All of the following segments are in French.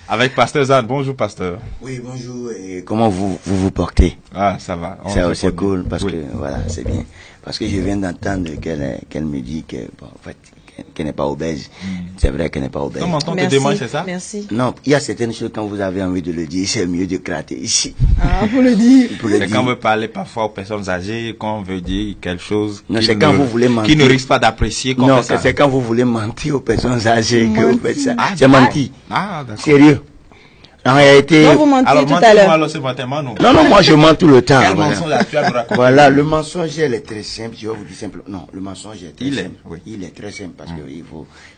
avec Pasteur Zane. Bonjour, Pasteur. Oui, bonjour. Et comment vous portez? Ah, ça va. C'est cool parce que voilà, c'est bien. Parce que je viens d'entendre qu'elle me dit que, bon, en fait, qu'elle n'est pas obèse. C'est vrai qu'elle n'est pas obèse. Comment on te demande, c'est ça? Merci. Non, il y a certaines choses, quand vous avez envie de le dire, c'est mieux de gratter ici. Ah, pour le dire. C'est quand on veut parler parfois aux personnes âgées, quand on veut dire quelque chose non, c'est quand vous voulez mentir. Qui ne risque pas d'apprécier qu'on non, fait ça. c'est quand vous voulez mentir aux personnes âgées que vous faites ça. Ah, c'est menti. Ah, d'accord. Sérieux. En réalité. Non, vous mentiez alors, tout à l'heure. alors, c'est votre non. Non, moi je mens tout le temps. Quel Voilà. mensonge as-tu à nous raconter? Voilà, le mensonge, il est très simple. Je vais vous dire simplement. Non, le mensonge est très simple. Oui. Il est très simple parce que il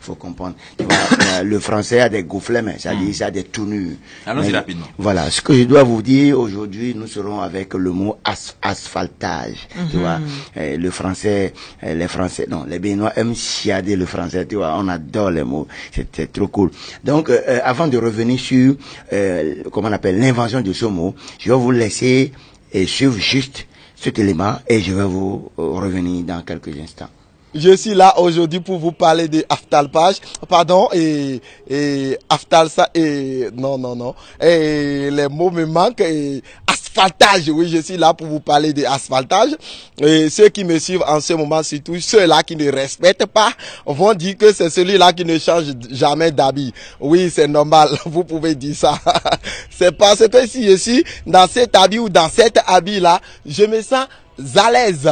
faut comprendre. Tu vois, le français a des gauflements, c'est-à-dire ça a des tournures. Allons-y rapidement. Voilà, ce que je dois vous dire aujourd'hui, nous serons avec le mot asphaltage. Tu vois, le français, les Français, non, les Béninois aiment chiader le français. Tu vois, on adore les mots. C'est trop cool. Donc, avant de revenir sur comment on appelle l'invention de ce mot, je vais vous laisser suivre juste cet élément et je vais vous revenir dans quelques instants. Je suis là aujourd'hui pour vous parler de aftalpage, pardon, et aftalsa, et non, et les mots me manquent, et asphaltage, oui, je suis là pour vous parler de asphaltage, et ceux qui me suivent en ce moment, surtout ceux-là qui ne respectent pas, vont dire que c'est celui-là qui ne change jamais d'habit. Oui, c'est normal, vous pouvez dire ça. C'est parce que si je suis dans cet habit ou dans cet habit-là, je me sens à l'aise.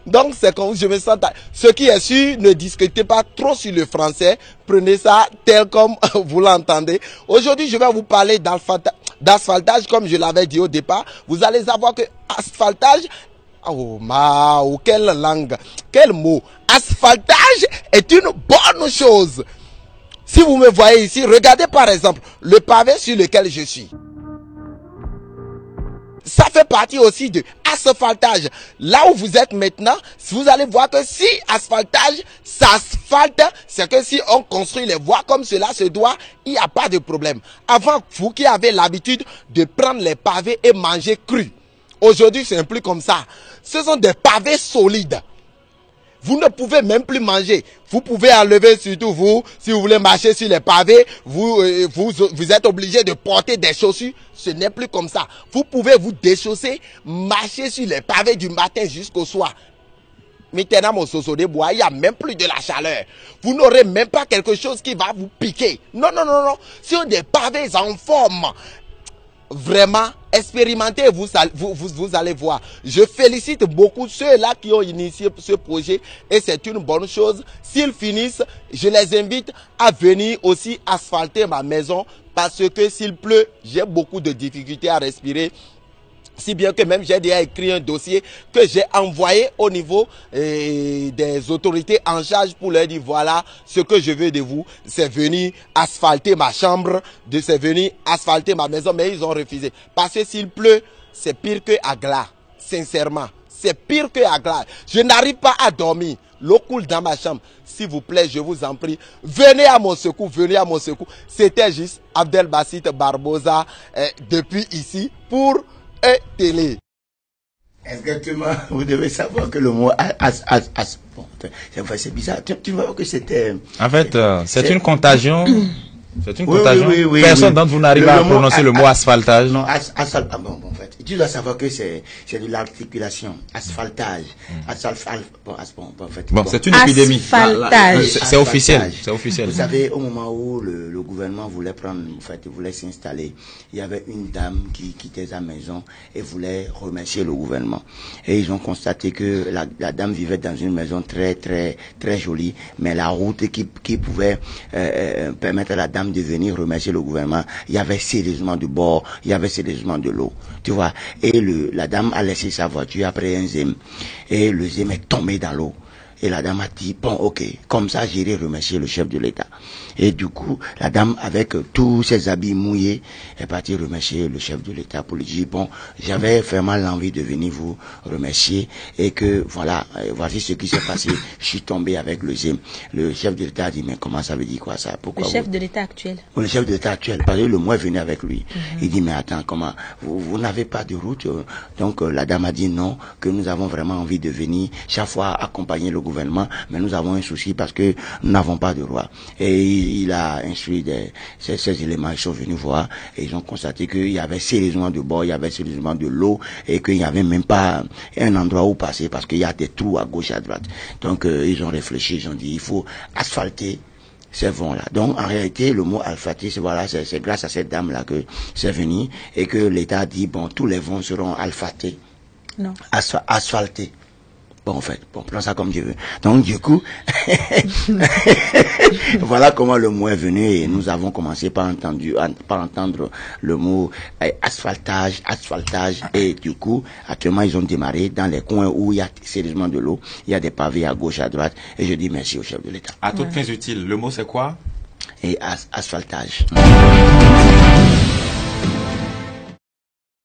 Donc c'est comme je me sens. Ce qui est sûr, ne discutez pas trop sur le français. Prenez ça tel comme vous l'entendez. Aujourd'hui, je vais vous parler d'asphaltage, comme je l'avais dit au départ. Vous allez savoir que asphaltage, quelle langue, quel mot. Asphaltage est une bonne chose. Si vous me voyez ici, regardez par exemple le pavé sur lequel je suis. Ça fait partie aussi de asphaltage. Là où vous êtes maintenant, vous allez voir que si asphaltage s'asphalte, c'est que si on construit les voies comme cela se doit, il n'y a pas de problème. Avant, vous qui avez l'habitude de prendre les pavés et manger cru. Aujourd'hui, c'est plus comme ça. Ce sont des pavés solides. Vous ne pouvez même plus manger. Vous pouvez enlever, surtout vous, si vous voulez marcher sur les pavés, vous êtes obligé de porter des chaussures. Ce n'est plus comme ça. Vous pouvez vous déchausser, marcher sur les pavés du matin jusqu'au soir. Maintenant, mon soso de bois, il n'y a même plus de la chaleur. Vous n'aurez même pas quelque chose qui va vous piquer. Non. Sur des pavés en forme. Vraiment, expérimentez, vous allez voir. Je félicite beaucoup ceux-là qui ont initié ce projet et c'est une bonne chose. S'ils finissent, je les invite à venir aussi asphalter ma maison parce que s'il pleut, j'ai beaucoup de difficultés à respirer. Si bien que même j'ai déjà écrit un dossier que j'ai envoyé au niveau des autorités en charge pour leur dire voilà ce que je veux de vous. C'est venir asphalter ma chambre, c'est venir asphalter ma maison, mais ils ont refusé. Parce que s'il pleut, c'est pire que à glace. Sincèrement, c'est pire que à glace. Je n'arrive pas à dormir. L'eau coule dans ma chambre. S'il vous plaît, je vous en prie, venez à mon secours, venez à mon secours. C'était juste Abdelbasit Barbosa depuis ici pour télé. Exactement. Vous devez savoir que le mot bon, c'est bizarre. Tu vois que c'était. En fait, c'est une contagion. C'est une contagion. Oui, personne d'entre vous n'arrive à prononcer le mot asphaltage. Non, bon, en fait, tu dois savoir que c'est de l'articulation. Asphaltage. Bon, c'est une épidémie. C'est officiel. C'est officiel. Vous savez, au moment où le gouvernement voulait prendre, en fait, il voulait s'installer, il y avait une dame qui quittait sa maison et voulait remercier le gouvernement. Et ils ont constaté que la dame vivait dans une maison très, très, très jolie, mais la route qui pouvait permettre à la dame de venir remercier le gouvernement, il y avait sérieusement du bord, il y avait sérieusement de l'eau, tu vois. Et la dame a laissé sa voiture après un zème, et le zème est tombé dans l'eau. Et la dame a dit, bon, ok, comme ça, j'irai remercier le chef de l'État. Et du coup, la dame, avec tous ses habits mouillés, est partie remercier le chef de l'État pour lui dire, bon, j'avais vraiment l'envie de venir vous remercier et que, voilà, voici ce qui s'est passé. Je suis tombé avec le zème. Le chef de l'État a dit, mais comment ça veut dire quoi ça? Pourquoi le chef de l'État actuel. Oui, le chef de l'État actuel, parce que le mois est venu avec lui. Il dit, mais attends, comment? Vous n'avez pas de route? Donc, la dame a dit non, que nous avons vraiment envie de venir chaque fois accompagner le gouvernement, mais nous avons un souci parce que nous n'avons pas de roi. Et il a instruit ces éléments, ils sont venus voir et ils ont constaté qu'il y avait sérieusement de bord, il y avait sérieusement de l'eau et qu'il n'y avait même pas un endroit où passer parce qu'il y a des trous à gauche et à droite. Donc ils ont réfléchi, ils ont dit il faut asphalter ces vents-là. Donc, en réalité, le mot asphalté, c'est grâce à cette dame-là que c'est venu et que l'État dit, bon, tous les vents seront asphaltés. Non. Asphaltés. Bon, en fait, bon, prends ça comme tu veux. Donc, du coup, voilà comment le mot est venu et nous avons commencé par entendre le mot asphaltage et du coup, actuellement, ils ont démarré dans les coins où il y a sérieusement de l'eau, il y a des pavés à gauche, à droite et je dis merci au chef de l'État. À toutes fins utiles, le mot c'est quoi? Et asphaltage.